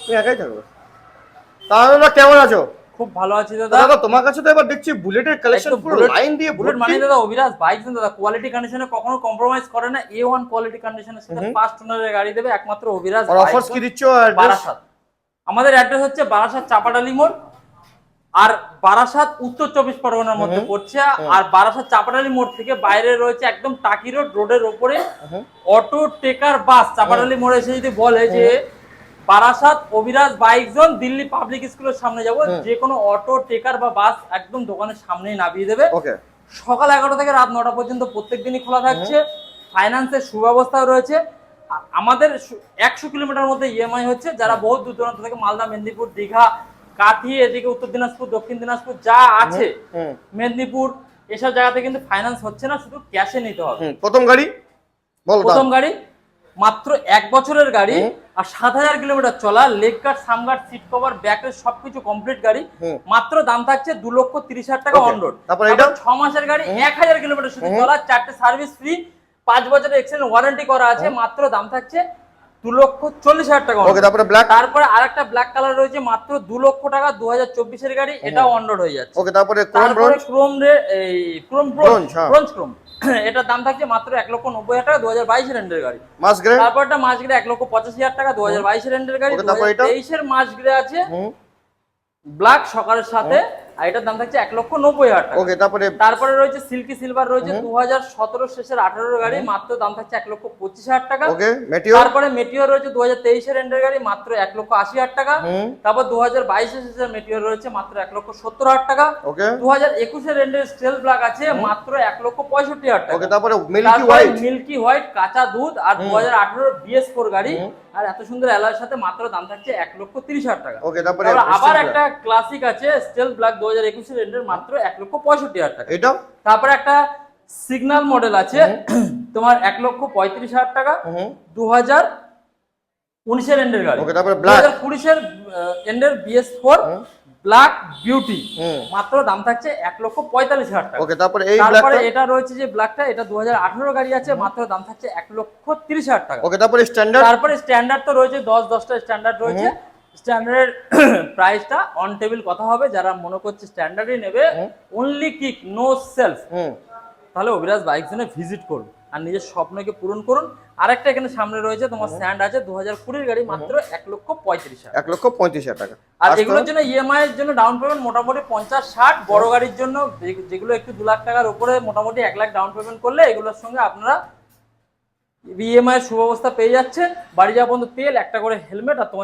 তুমি একাই থাকো। তাহলে কেমন আছো? খুব ভালো আছি দাদা। দাদা তোমার কাছে তো এবার দেখছি বুলেটের কালেকশন পুরো লাইন দিয়ে বুলেট মানে দাদা অভিরাজ বাইক দাদা কোয়ালিটি কন্ডিশনে কখনো কম্প্রোমাইজ করে না। A1 কোয়ালিটি কন্ডিশনের সাথে ফার্স্ট ওনারের গাড়ি দেবে একমাত্র অভিরাজ। আর অফারস কি দিচ্ছ? বারাসাত। আমাদের অ্যাড্রেস হচ্ছে বারাসাত চাপাডালি মোড়, আর বারাসাত উত্তর 24 পরগনার মধ্যে পড়ছে। আর বারাসাত চাপাডালি মোড় থেকে বাইরে রয়েছে একদম টাকি রোডের ওপরে অটো টেকার বাস। চাপাডালি মোড়ে এসে যদি বলে যে Barasat Abhiraj bike zone Delhi public স্কুলের সামনে যাব, যে কোনো অটো টেকার বা বাস একদম দোকানের সামনেই নামিয়ে দেবে। সকাল 11টা থেকে রাত 9টা পর্যন্ত প্রত্যেক দিনই খোলা থাকছে। ফাইন্যান্সের সুব্যবস্থাও রয়েছে। আমাদের 100 কিলোমিটার মধ্যে ইএমআই হচ্ছে। যারা বহু দূর দূরান্ত থেকে মালদা, মেদিনীপুর, দীঘা, কাঠি, এদিকে উত্তর দিনাজপুর, দক্ষিণ দিনাজপুর যা আছে, মেদিনীপুর, এসব জায়গাতে কিন্তু ফাইন্যান্স হচ্ছে না, শুধু ক্যাশে নিতে হবে। প্রথম গাড়ি মাত্র 1 বছরের গাড়ি আর 7000 কিলোমিটার চলা, লেগ গার্ড, সাম গার্ড, সিট কভার, ব্যাকের সবকিছু কমপ্লিট গাড়ি। মাত্র দাম থাকছে 2,30,000 টাকা অন রোড। তারপর এটা 6 মাসের গাড়ি, 1000 কিলোমিটার শুধু চলা, 4টে সার্ভিস ফ্রি, 5 বছরের এক্সচেঞ্জ ওয়ারেন্টি করা আছে। মাত্র দাম থাকছে 2,40,000 টাকা। তারপরে আরেকটা ব্ল্যাক কালার রয়েছে মাত্র 2 লক্ষ টাকা, 2024 এর গাড়ি, এটাও অন রোড হয়ে যাচ্ছে। তারপরে ক্রোম এটার দাম থাকছে মাত্র 1,90,000 টাকা, 2022 এর এন্ডের গাড়ি। তারপরটা মাসগ্রে 1,85,000 টাকা, 2022 এর এন্ডের গাড়ি। 2023 এর মাসগ্রে আছে ব্ল্যাক সকালের সাথে, আর এটার দাম থাকছে 1,90,000 টাকা। তারপরে রয়েছে সিল্কি সিলভার রয়েছে 2017 শেষের 18 গাড়ি, মাত্র দাম থাকছে 1,25,000 টাকা। তারপরে মেটিওর রয়েছে 2023 এর এন্ডের গাড়ি, মাত্র 1,80,000 টাকা। তারপর 2022 এর শেষের মেটিওর রয়েছে মাত্র 1,70,000 টাকা। 2021 এর এন্ডের স্টেল ব্ল্যাক আছে মাত্র 1,65,000 টাকা। তারপরে মিল্কি হোয়াইট কাঁচা দুধ আর 2018 BS4 গাড়ি, আর এত সুন্দর অ্যালয়ের সাথে মাত্র দাম থাকছে 1,30,000 টাকা। আবার একটা ক্লাসিক আছে স্টেল ব্ল্যাক 2021 এর এন্ডের, মাত্র 1,65,000 টাকা। তারপরে একটা সিগন্যাল মডেল আছে তোমার 1,35,000 টাকা, 2019 এর এন্ডের গাড়ি। 2020 এর এন্ডের BS4 ব্ল্যাক বিউটি, মাত্র দাম থাকছে 1,45,000 টাকা। তারপরে এটা রয়েছে যে ব্ল্যাকটা, এটা 2018 গাড়ি আছে, মাত্র দাম থাকছে 1,30,000 টাকা। তারপরে স্ট্যান্ডার্ড তো রয়েছে 10টা স্ট্যান্ডার্ড রয়েছে। স্ট্যান্ডার্ডের প্রাইসটা অন টেবিল কথা হবে। যারা মনে করছে স্ট্যান্ডার্ডই নেবে, অনলি কিক নো সেলফ, তাহলে অভিরাজ বাইক জোনে ভিজিট করুন আর নিজের স্বপ্নকে পূরণ করুন। আরেকটা এখানে সামনে রয়েছে তোমার স্ট্যান্ড আছে 2020 গাড়ি, মাত্র 1,35,000 টাকা। আর এগুলোর জন্য ইএমআই এর জন্য ডাউন পেমেন্ট মোটামুটি 50-60। বড় গাড়ির জন্য যেগুলো একটু 2 লাখ টাকার উপরে, মোটামুটি 1 লাখ ডাউন পেমেন্ট করলে এগুলোর সঙ্গে আপনারা ইএমআই এর সুব্যবস্থা পেয়ে যাচ্ছেন। বাড়ি যাওয়া পর্যন্ত তেল, একটা করে হেলমেট আর তোমার